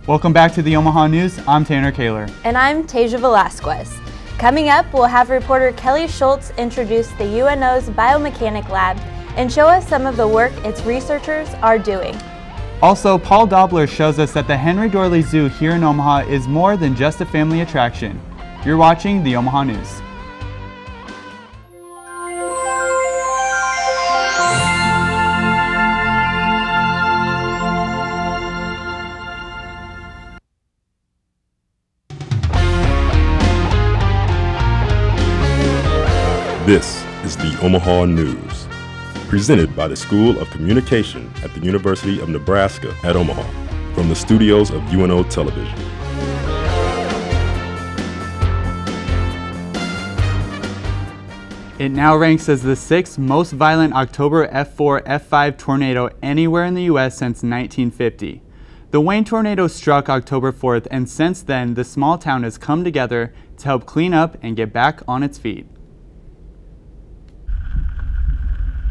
Welcome back to the Omaha News. I'm Tanner Kaler. And I'm Tasia Velasquez. Coming up, we'll have reporter Kelly Schultz introduce the UNO's Biomechanic Lab and show us some of the work its researchers are doing. Also, Paul Dobler shows us that the Henry Dorley Zoo here in Omaha is more than just a family attraction. You're watching the Omaha News. This is the Omaha News, presented by the School of Communication at the University of Nebraska at Omaha, from the studios of UNO Television. It now ranks as the 6th most violent October F4, F5 tornado anywhere in the U.S. since 1950. The Wayne tornado struck October 4th, and since then, the small town has come together to help clean up and get back on its feet.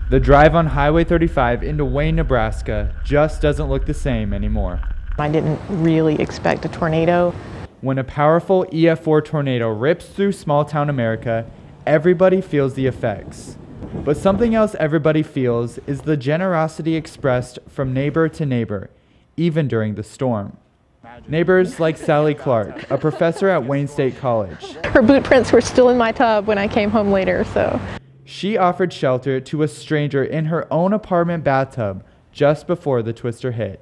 The drive on Highway 35 into Wayne, Nebraska just doesn't look the same anymore. I didn't really expect a tornado. When a powerful EF4 tornado rips through small-town America, everybody feels the effects. But something else everybody feels is the generosity expressed from neighbor to neighbor, even during the storm. Neighbors like Sally Clark, a professor at Wayne State College. Her boot prints were still in my tub when I came home later, so. She offered shelter to a stranger in her own apartment bathtub just before the twister hit.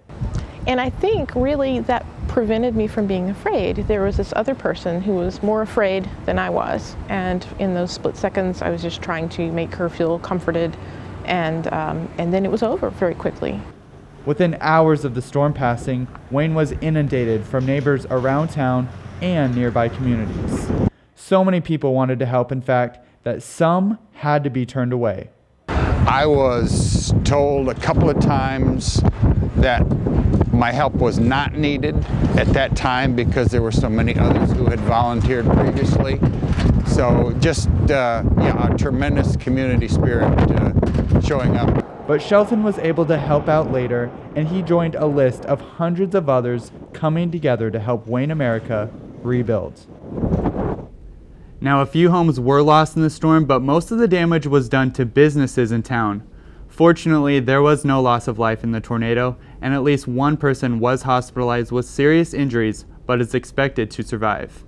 And I think really that prevented me from being afraid. There was this other person who was more afraid than I was. And in those split seconds, I was just trying to make her feel comforted. And then it was over very quickly. Within hours of the storm passing, Wayne was inundated from neighbors around town and nearby communities. So many people wanted to help, in fact, that some had to be turned away. I was told a couple of times that my help was not needed at that time because there were so many others who had volunteered previously. So just a tremendous community spirit showing up. But Shelton was able to help out later, and he joined a list of hundreds of others coming together to help Wayne, America rebuild. Now, a few homes were lost in the storm, but most of the damage was done to businesses in town. Fortunately, there was no loss of life in the tornado, and at least one person was hospitalized with serious injuries, but is expected to survive.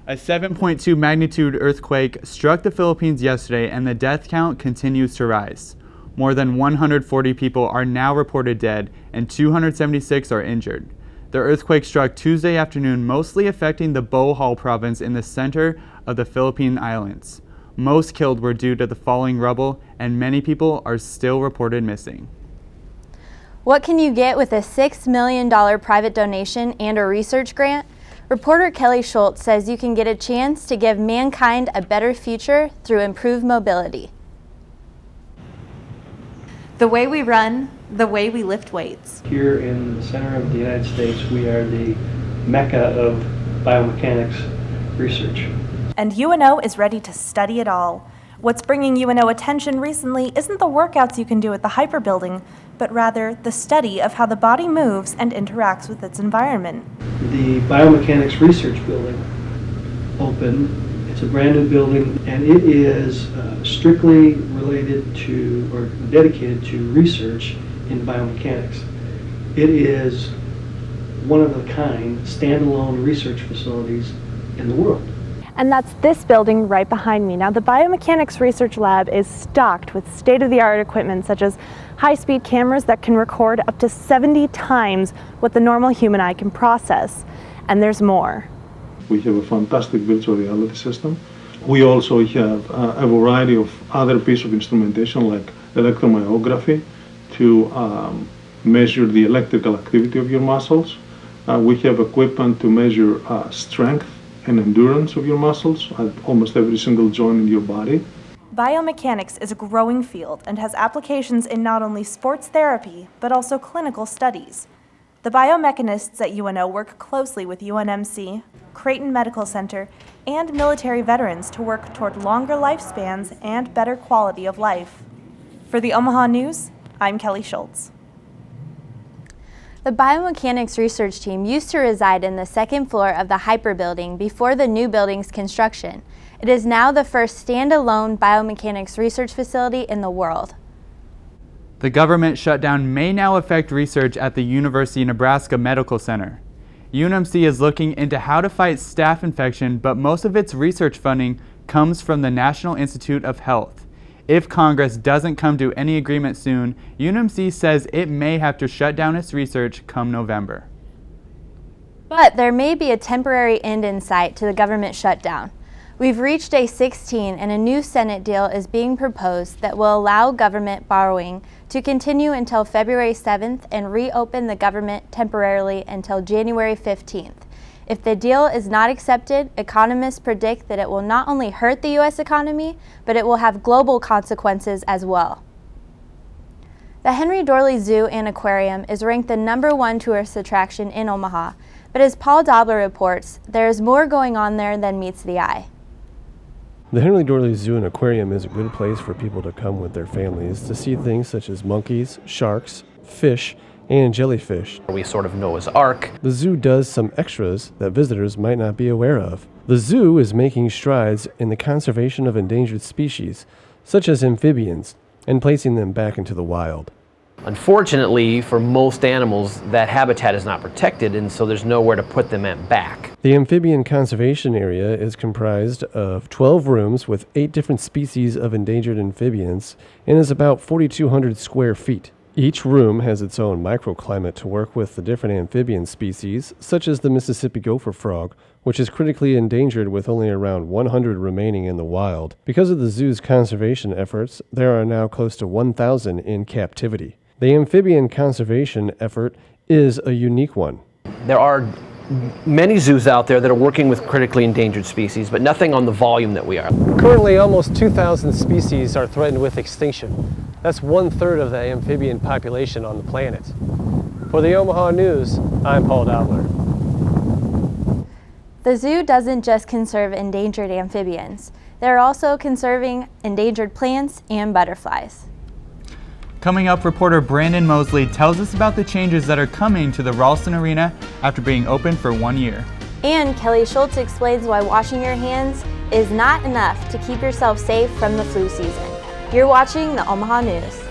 A 7.2 magnitude earthquake struck the Philippines yesterday, and the death count continues to rise. More than 140 people are now reported dead, and 276 are injured. The earthquake struck Tuesday afternoon, mostly affecting the Bohol province in the center of the Philippine Islands. Most killed were due to the falling rubble, and many people are still reported missing. What can you get with a $6 million private donation and a research grant? Reporter Kelly Schultz says you can get a chance to give mankind a better future through improved mobility. The way we run, the way we lift weights. Here in the center of the United States, we are the mecca of biomechanics research. And UNO is ready to study it all. What's bringing UNO attention recently isn't the workouts you can do at the Hyper Building, but rather the study of how the body moves and interacts with its environment. The Biomechanics Research Building opened. It's a brand new building, and it is strictly related to or dedicated to research in biomechanics. It is one of a kind standalone research facilities in the world. And that's this building right behind me. Now, the Biomechanics Research Lab is stocked with state-of-the-art equipment such as high-speed cameras that can record up to 70 times what the normal human eye can process. And there's more. We have a fantastic virtual reality system. We also have a variety of other pieces of instrumentation like electromyography to measure the electrical activity of your muscles. We have equipment to measure strength and endurance of your muscles at almost every single joint in your body. Biomechanics is a growing field and has applications in not only sports therapy, but also clinical studies. The biomechanists at UNO work closely with UNMC, Creighton Medical Center, and military veterans to work toward longer lifespans and better quality of life. For the Omaha News, I'm Kelly Schultz. The biomechanics research team used to reside in the second floor of the Hyper building before the new building's construction. It is now the first standalone biomechanics research facility in the world. The government shutdown may now affect research at the University of Nebraska Medical Center. UNMC is looking into how to fight staph infection, but most of its research funding comes from the National Institute of Health. If Congress doesn't come to any agreement soon, UNMC says it may have to shut down its research come November. But there may be a temporary end in sight to the government shutdown. We've reached day 16 and a new Senate deal is being proposed that will allow government borrowing to continue until February 7th and reopen the government temporarily until January 15th. If the deal is not accepted, economists predict that it will not only hurt the U.S. economy, but it will have global consequences as well. The Henry Doorly Zoo and Aquarium is ranked the #1 tourist attraction in Omaha, but as Paul Dobler reports, there is more going on there than meets the eye. The Henry Doorly Zoo and Aquarium is a good place for people to come with their families to see things such as monkeys, sharks, fish, and jellyfish. We sort of Noah's Ark. The zoo does some extras that visitors might not be aware of. The zoo is making strides in the conservation of endangered species, such as amphibians, and placing them back into the wild. Unfortunately, for most animals, that habitat is not protected, and so there's nowhere to put them back. The amphibian conservation area is comprised of 12 rooms with 8 different species of endangered amphibians and is about 4,200 square feet. Each room has its own microclimate to work with the different amphibian species, such as the Mississippi gopher frog, which is critically endangered with only around 100 remaining in the wild. Because of the zoo's conservation efforts, there are now close to 1,000 in captivity. The amphibian conservation effort is a unique one. There are many zoos out there that are working with critically endangered species, but nothing on the volume that we are. Currently, almost 2,000 species are threatened with extinction. That's 1/3 of the amphibian population on the planet. For the Omaha News, I'm Paul Dobler. The zoo doesn't just conserve endangered amphibians. They're also conserving endangered plants and butterflies. Coming up, reporter Brandon Mosley tells us about the changes that are coming to the Ralston Arena after being open for 1 year. And Kelly Schultz explains why washing your hands is not enough to keep yourself safe from the flu season. You're watching the Omaha News.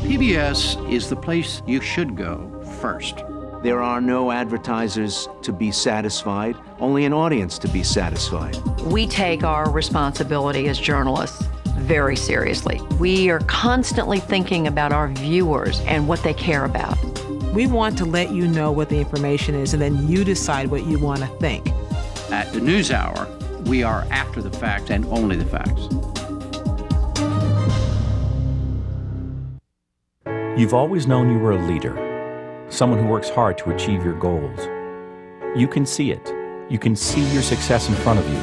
PBS is the place you should go first. There are no advertisers to be satisfied, only an audience to be satisfied. We take our responsibility as journalists very seriously. We are constantly thinking about our viewers and what they care about. We want to let you know what the information is, and then you decide what you want to think. At the News Hour, we are after the facts and only the facts. You've always known you were a leader, someone who works hard to achieve your goals. You can see it. You can see your success in front of you.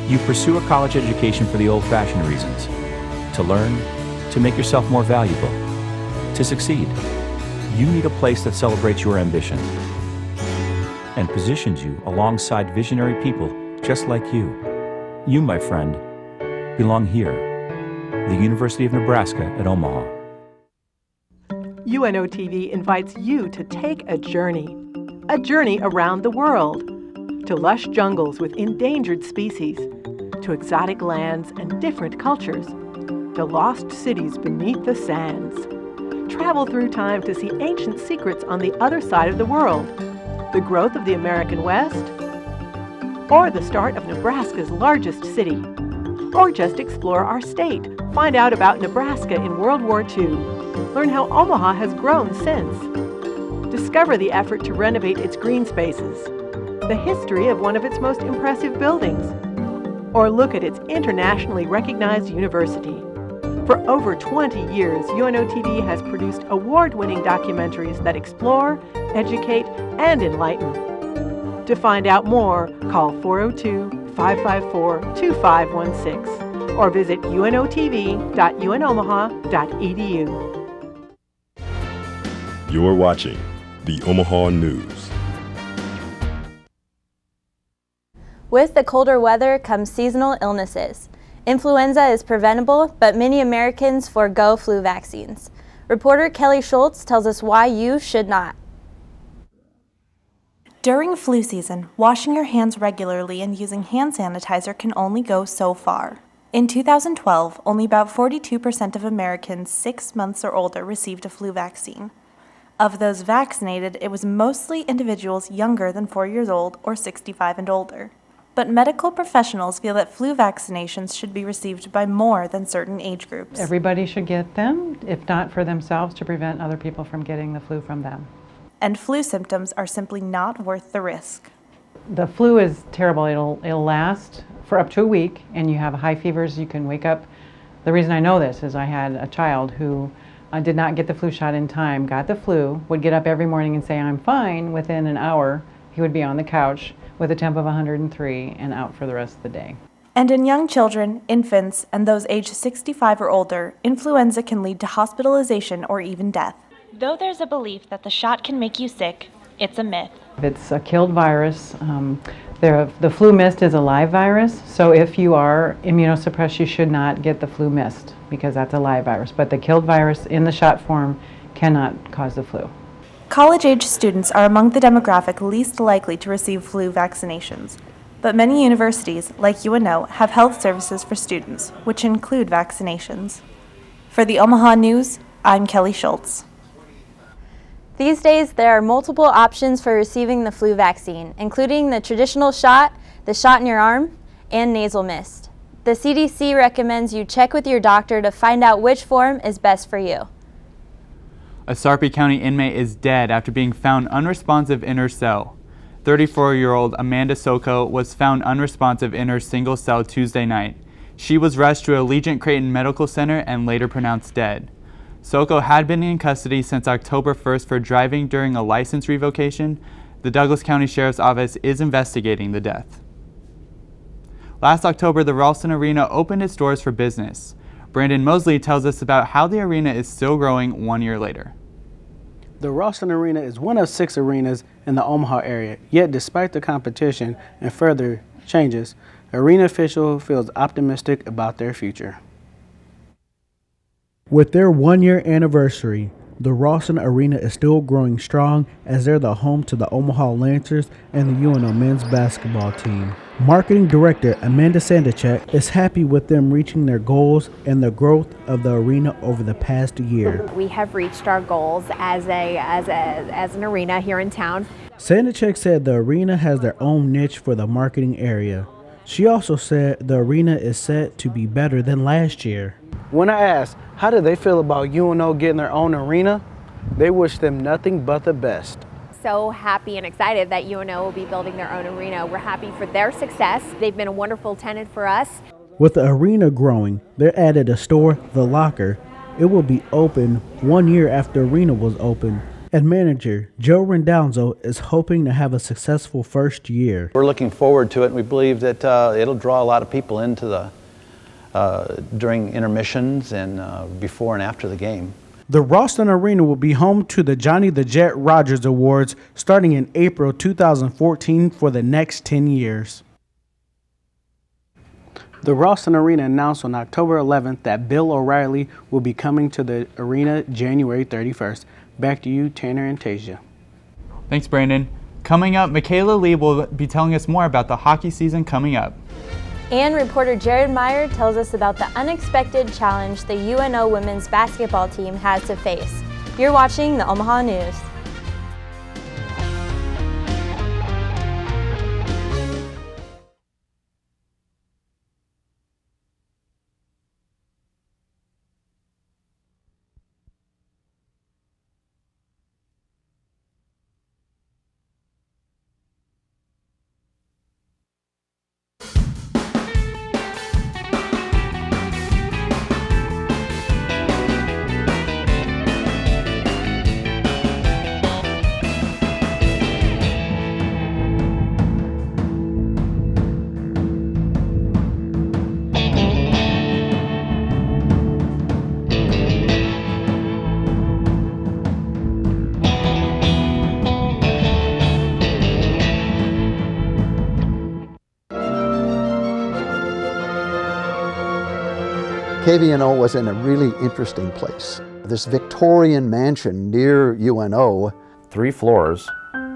You pursue a college education for the old-fashioned reasons, to learn, to make yourself more valuable, to succeed. You need a place that celebrates your ambition and positions you alongside visionary people just like you. You, my friend, belong here, the University of Nebraska at Omaha. UNO-TV invites you to take a journey around the world, to lush jungles with endangered species, to exotic lands and different cultures, to lost cities beneath the sands. Travel through time to see ancient secrets on the other side of the world, the growth of the American West, or the start of Nebraska's largest city. Or just explore our state. Find out about Nebraska in World War II. Learn how Omaha has grown since. Discover the effort to renovate its green spaces, the history of one of its most impressive buildings, or look at its internationally recognized university. For over 20 years, UNO-TV has produced award-winning documentaries that explore, educate, and enlighten. To find out more, call 402-554-2516 or visit unotv.unomaha.edu. You're watching the Omaha News. With the colder weather comes seasonal illnesses. Influenza is preventable, but many Americans forego flu vaccines. Reporter Kelly Schultz tells us why you should not. During flu season, washing your hands regularly and using hand sanitizer can only go so far. In 2012, only about 42% of Americans 6 months or older received a flu vaccine. Of those vaccinated, it was mostly individuals younger than 4 years old or 65 and older. But medical professionals feel that flu vaccinations should be received by more than certain age groups. Everybody should get them, if not for themselves, to prevent other people from getting the flu from them. And flu symptoms are simply not worth the risk. The flu is terrible. It'll last for up to a week, and you have high fevers. You can wake up. The reason I know this is I had a child who did not get the flu shot in time, got the flu, would get up every morning and say, I'm fine. Within an hour, he would be on the couch with a temp of 103 and out for the rest of the day. And in young children, infants, and those aged 65 or older, influenza can lead to hospitalization or even death. Though there's a belief that the shot can make you sick, it's a myth. It's a killed virus. The flu mist is a live virus, so if you are immunosuppressed, you should not get the flu mist because that's a live virus. But the killed virus in the shot form cannot cause the flu. College-age students are among the demographic least likely to receive flu vaccinations. But many universities, like UNO, have health services for students, which include vaccinations. For the Omaha News, I'm Kelly Schultz. These days, there are multiple options for receiving the flu vaccine, including the traditional shot, the shot in your arm, and nasal mist. The CDC recommends you check with your doctor to find out which form is best for you. A Sarpy County inmate is dead after being found unresponsive in her cell. 34-year-old Amanda Soko was found unresponsive in her single cell Tuesday night. She was rushed to Allegiant Creighton Medical Center and later pronounced dead. Soko had been in custody since October 1st for driving during a license revocation. The Douglas County Sheriff's Office is investigating the death. Last October, the Ralston Arena opened its doors for business. Brandon Mosley tells us about how the arena is still growing 1 year later. The Ralston Arena is one of 6 arenas in the Omaha area, yet despite the competition and further changes, arena official feels optimistic about their future. With their 1 year anniversary, the Ralston Arena is still growing strong as they're the home to the Omaha Lancers and the UNO men's basketball team. Marketing Director Amanda Sandacek is happy with them reaching their goals and the growth of the arena over the past year. We have reached our goals as an arena here in town. Sandacek said the arena has their own niche for the marketing area. She also said the arena is set to be better than last year. When I asked how do they feel about UNO getting their own arena, they wish them nothing but the best. So happy and excited that UNO will be building their own arena. We're happy for their success. They've been a wonderful tenant for us. With the arena growing, they added a store, The Locker. It will be open 1 year after the arena was open. And manager Joe Rendonzo is hoping to have a successful first year. We're looking forward to it. We believe that it'll draw a lot of people into the during intermissions and before and after the game. The Ralston Arena will be home to the Johnny the Jet Rogers Awards starting in April 2014 for the next 10 years. The Ralston Arena announced on October 11th that Bill O'Reilly will be coming to the arena January 31st. Back to you, Tanner and Tasia. Thanks, Brandon. Coming up, Michaela Lee will be telling us more about the hockey season coming up. And reporter Jared Meyer tells us about the unexpected challenge the UNO women's basketball team has to face. You're watching the Omaha News. KVNO was in a really interesting place. This Victorian mansion near UNO. 3 floors.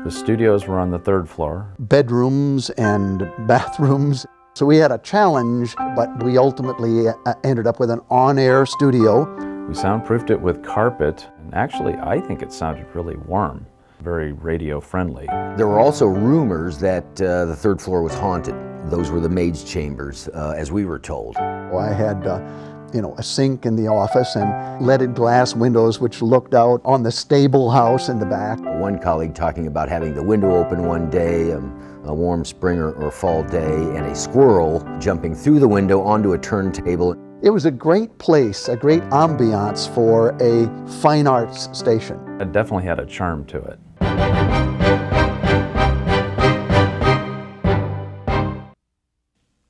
The studios were on the 3rd floor. Bedrooms and bathrooms. So we had a challenge, but we ultimately ended up with an on-air studio. We soundproofed it with carpet, and actually I think it sounded really warm, very radio friendly. There were also rumors that the 3rd floor was haunted. Those were the maid's chambers, as we were told. I had a sink in the office and leaded glass windows which looked out on the stable house in the back. One colleague talking about having the window open one day, a warm spring or fall day, and a squirrel jumping through the window onto a turntable. It was a great place, a great ambiance for a fine arts station. It definitely had a charm to it.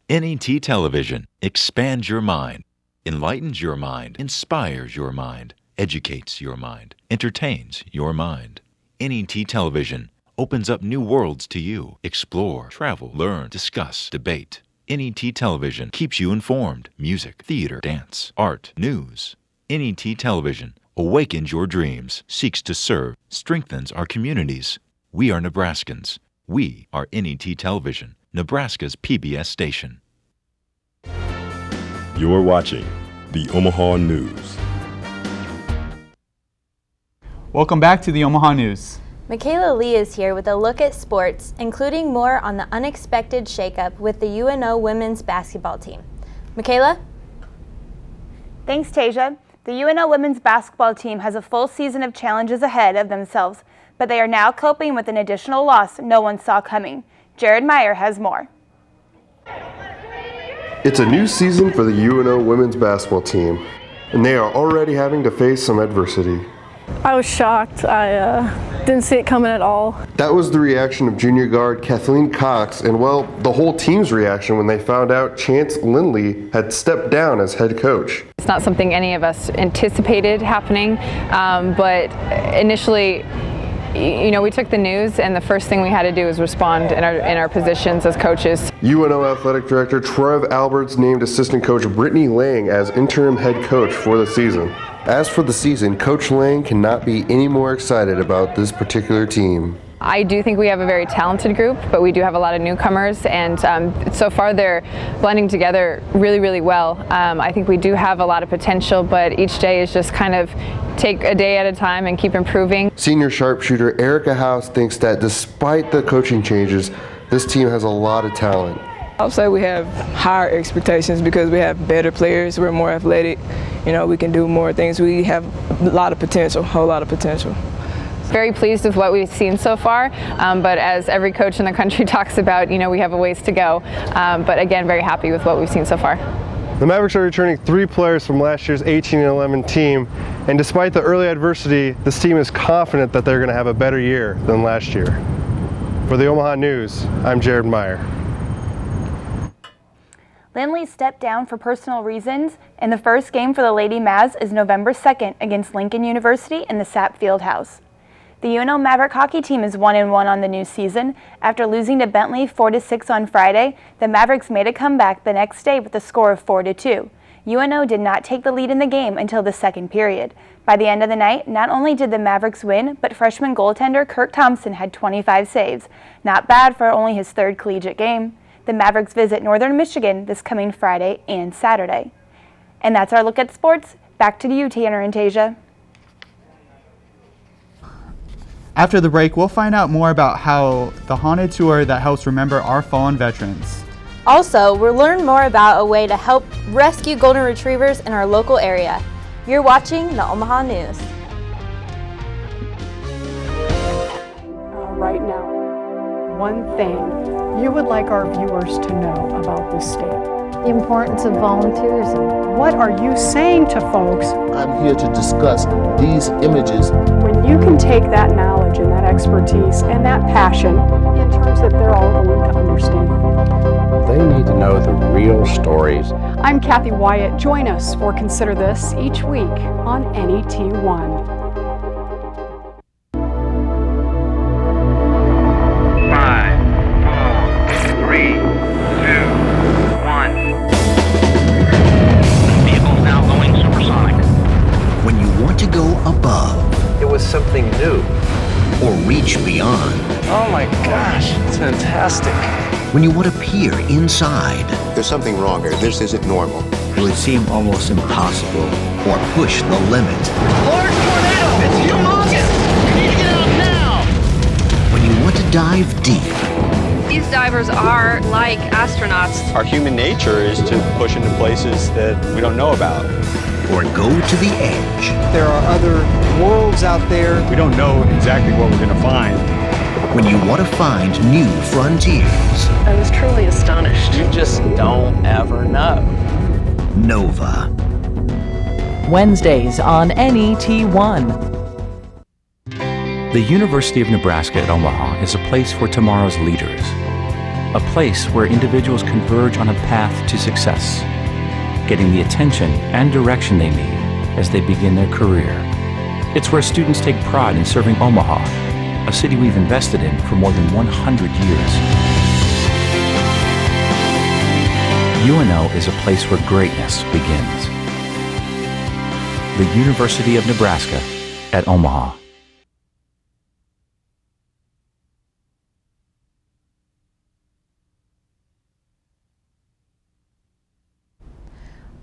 NET Television expands your mind, enlightens your mind, inspires your mind, educates your mind, entertains your mind. NET Television opens up new worlds to you. Explore, travel, learn, discuss, debate. NET Television keeps you informed. Music, theater, dance, art, news. NET Television awakens your dreams, seeks to serve, strengthens our communities. We are Nebraskans. We are NET Television, Nebraska's PBS station. You're watching the Omaha News. Welcome back to the Omaha News. Michaela Lee is here with a look at sports, including more on the unexpected shakeup with the UNO women's basketball team. Michaela? Thanks, Tasia. The UNO women's basketball team has a full season of challenges ahead of themselves, but they are now coping with an additional loss no one saw coming. Jared Meyer has more. It's a new season for the UNO women's basketball team, and they are already having to face some adversity. I was shocked. I didn't see it coming at all. That was the reaction of junior guard Kathleen Cox and, well, the whole team's reaction when they found out Chance Lindley had stepped down as head coach. It's not something any of us anticipated happening, but initially, we took the news, and the first thing we had to do was respond in our positions as coaches. UNO Athletic Director Trev Alberts named assistant coach Brittany Lang as interim head coach for the season. As for the season, Coach Lang cannot be any more excited about this particular team. I do think we have a very talented group, but we do have a lot of newcomers, and so far they're blending together really, really well. I think we do have a lot of potential, but each day is just kind of take a day at a time and keep improving. Senior sharpshooter Erica House thinks that despite the coaching changes, this team has a lot of talent. I'll say we have higher expectations because we have better players, we're more athletic, we can do more things. We have a lot of potential, a whole lot of potential. Very pleased with what we've seen so far, but as every coach in the country talks about, we have a ways to go. But again, very happy with what we've seen so far. The Mavericks are returning 3 players from last year's 18-11 team, and despite the early adversity, this team is confident that they're going to have a better year than last year. For the Omaha News, I'm Jared Meyer. Lindley stepped down for personal reasons, and the first game for the Lady Mavs is November 2nd against Lincoln University in the Sapp Fieldhouse. The UNO Maverick hockey team is 1-1 on the new season. After losing to Bentley 4-6 on Friday, the Mavericks made a comeback the next day with a score of 4-2. UNO did not take the lead in the game until the second period. By the end of the night, not only did the Mavericks win, but freshman goaltender Kirk Thompson had 25 saves. Not bad for only his third collegiate game. The Mavericks visit Northern Michigan this coming Friday and Saturday. And that's our look at sports. Back to you, Tanner and Tasia. After the break, we'll find out more about how the haunted tour that helps remember our fallen veterans. Also, we'll learn more about a way to help rescue golden retrievers in our local area. You're watching the Omaha News. Right now, one thing you would like our viewers to know about this state. The importance of volunteerism. What are you saying to folks? I'm here to discuss these images. When you can take that knowledge and that expertise and that passion in terms that they're all going to understand. They need to know the real stories. I'm Kathy Wyatt. Join us for Consider This each week on NET1. 5, 4, 3, 2, 1. Vehicles now above. It was something new. Or reach beyond. Oh my gosh, it's fantastic. When you want to peer inside. There's something wrong here. This isn't normal. It would seem almost impossible. Or push the limit. Large tornado! It's humongous! We need to get out now! When you want to dive deep. These divers are like astronauts. Our human nature is to push into places that we don't know about. Or go to the edge. There are other worlds out there. We don't know exactly what we're going to find. When you want to find new frontiers. I was truly astonished. You just don't ever know. Nova. Wednesdays on NET1. The University of Nebraska at Omaha is a place for tomorrow's leaders. A place where individuals converge on a path to success, getting the attention and direction they need as they begin their career. It's where students take pride in serving Omaha, a city we've invested in for more than 100 years. UNO is a place where greatness begins. The University of Nebraska at Omaha.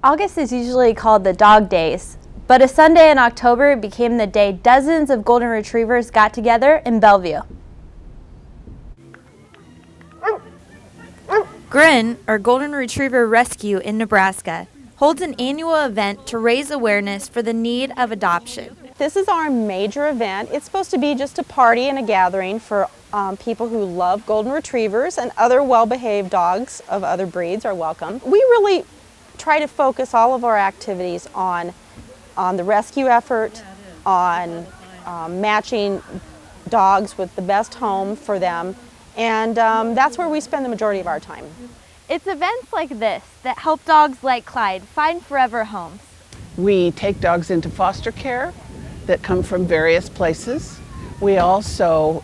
August is usually called the Dog Days, but a Sunday in October became the day dozens of golden retrievers got together in Bellevue. GRIN, or Golden Retriever Rescue in Nebraska, holds an annual event to raise awareness for the need of adoption. This is our major event. It's supposed to be just a party and a gathering for people who love golden retrievers, and other well-behaved dogs of other breeds are welcome. We really try to focus all of our activities on the rescue effort, on matching dogs with the best home for them, and that's where we spend the majority of our time. It's events like this that help dogs like Clyde find forever homes. We take dogs into foster care that come from various places. We also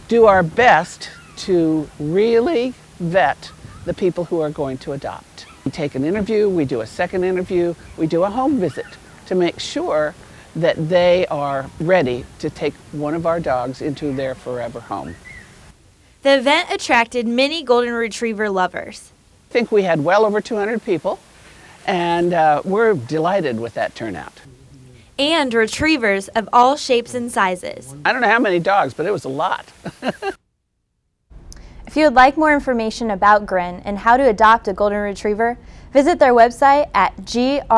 do our best to really vet the people who are going to adopt. We take an interview, we do a second interview, we do a home visit to make sure that they are ready to take one of our dogs into their forever home. The event attracted many golden retriever lovers. I think we had well over 200 people, and we're delighted with that turnout. And retrievers of all shapes and sizes. I don't know how many dogs, but it was a lot. If you would like more information about GRIN and how to adopt a golden retriever, visit their website at grrin.org.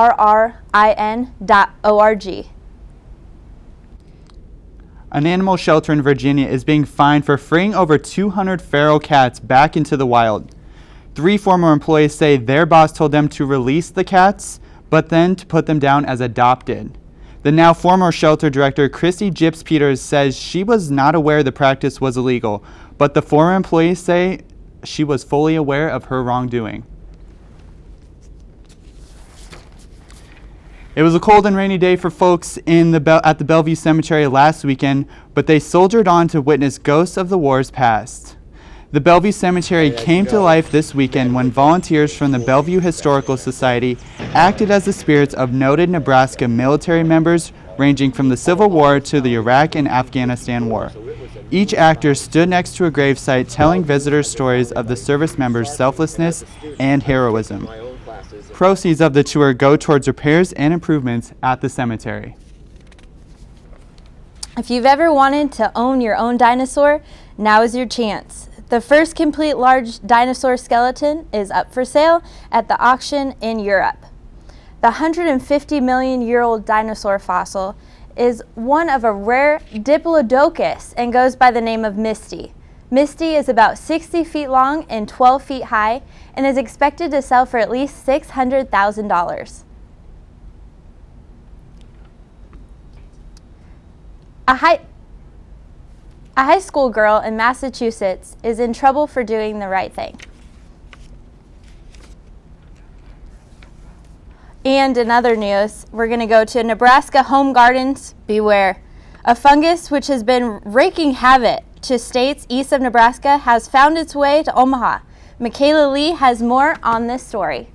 An animal shelter in Virginia is being fined for freeing over 200 feral cats back into the wild. 3 former employees say their boss told them to release the cats, but then to put them down as adopted. The now former shelter director, Christy Gips Peters, says she was not aware the practice was illegal, but the former employees say she was fully aware of her wrongdoing. It was a cold and rainy day for folks at the Bellevue Cemetery last weekend, but they soldiered on to witness ghosts of the wars past. The Bellevue Cemetery came to life this weekend when volunteers from the Bellevue Historical Society acted as the spirits of noted Nebraska military members ranging from the Civil War to the Iraq and Afghanistan War. Each actor stood next to a gravesite telling visitors stories of the service members' selflessness and heroism. Proceeds of the tour go towards repairs and improvements at the cemetery. If you've ever wanted to own your own dinosaur, now is your chance. The first complete large dinosaur skeleton is up for sale at the auction in Europe. The 150 million year old dinosaur fossil is one of a rare Diplodocus and goes by the name of Misty. Misty is about 60 feet long and 12 feet high and is expected to sell for at least $600,000. A high school girl in Massachusetts is in trouble for doing the right thing. And in other news, we're going to go to Nebraska home gardens. Beware. A fungus which has been wreaking havoc to states east of Nebraska has found its way to Omaha. Michaela Lee has more on this story.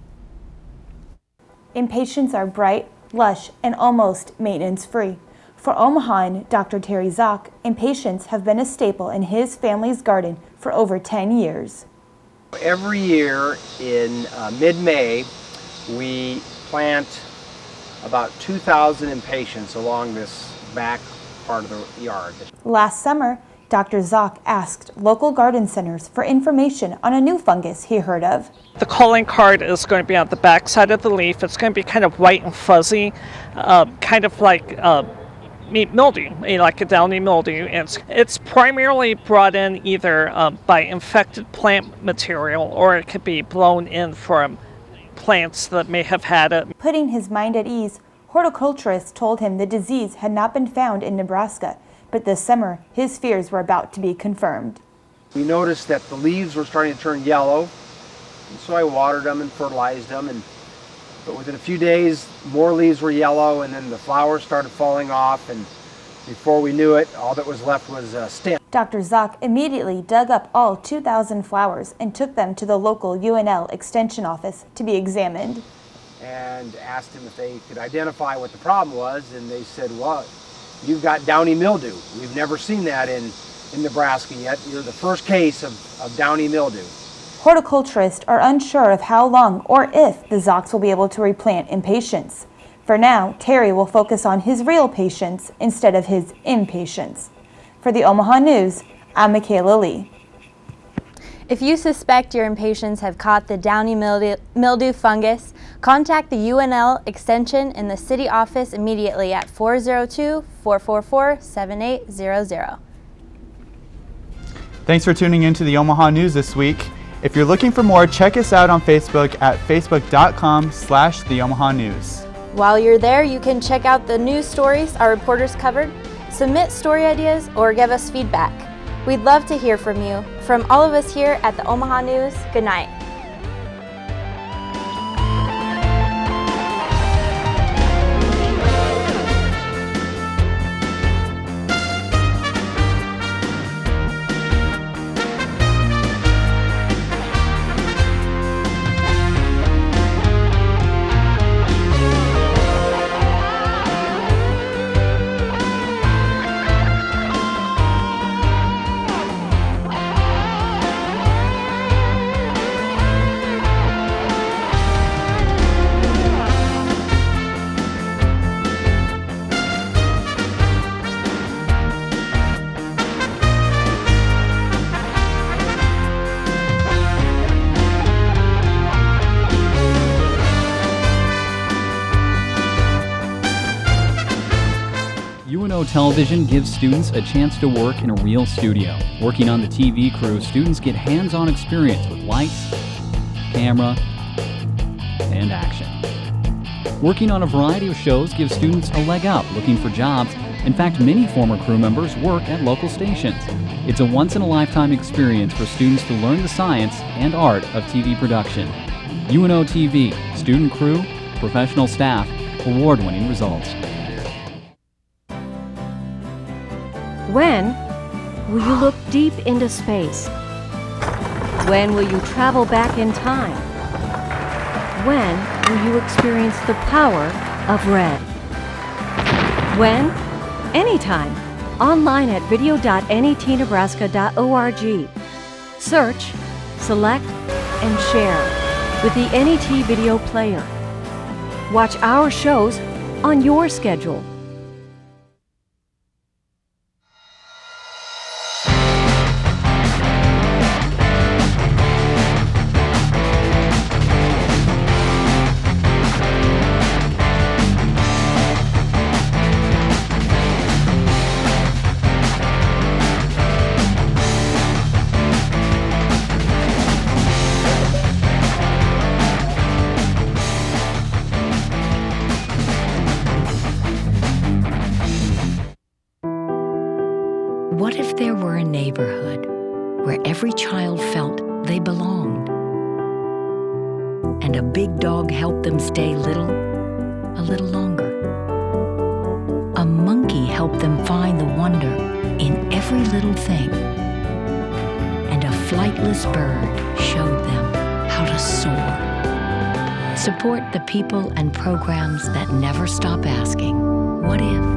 Impatiens are bright, lush, and almost maintenance-free. For Omahan, Dr. Terry Zock, impatiens have been a staple in his family's garden for over 10 years. Every year in mid-May, we plant about 2,000 impatiens along this back part of the yard. Last summer, Dr. Zock asked local garden centers for information on a new fungus he heard of. The calling card is going to be on the back side of the leaf. It's going to be kind of white and fuzzy, kind of like mildew, like a downy mildew. It's primarily brought in either by infected plant material, or it could be blown in from plants that may have had it. Putting his mind at ease, horticulturists told him the disease had not been found in Nebraska, but this summer his fears were about to be confirmed. We noticed that the leaves were starting to turn yellow, and so I watered them and fertilized them, but within a few days more leaves were yellow, and then the flowers started falling off, and before we knew it, all that was left was a stem. Dr. Zock immediately dug up all 2,000 flowers and took them to the local UNL Extension office to be examined. And asked them if they could identify what the problem was, and they said, well, you've got downy mildew. We've never seen that in Nebraska yet. You're the first case of downy mildew. Horticulturists are unsure of how long or if the Zocks will be able to replant impatiens. For now, Terry will focus on his real patience instead of his impatience. For the Omaha News, I'm Michaela Lee. If you suspect your impatiens have caught the downy mildew fungus, contact the UNL Extension in the city office immediately at 402-444-7800. Thanks for tuning in to the Omaha News this week. If you're looking for more, check us out on Facebook at facebook.com/theomahanews. While you're there, you can check out the news stories our reporters covered, submit story ideas, or give us feedback. We'd love to hear from you. From all of us here at the Omaha News, good night. Television gives students a chance to work in a real studio. Working on the TV crew, students get hands-on experience with lights, camera, and action. Working on a variety of shows gives students a leg up looking for jobs. In fact, many former crew members work at local stations. It's a once-in-a-lifetime experience for students to learn the science and art of TV production. UNO TV, student crew, professional staff, award-winning results. When will you look deep into space? When will you travel back in time? When will you experience the power of red? When? Anytime. Online at video.netnebraska.org. Search, select, and share with the NET Video Player. Watch our shows on your schedule. What if there were a neighborhood where every child felt they belonged, and a big dog helped them stay little a little longer? A monkey helped them find the wonder in every little thing, and a flightless bird showed them how to soar. Support the people and programs that never stop asking, what if?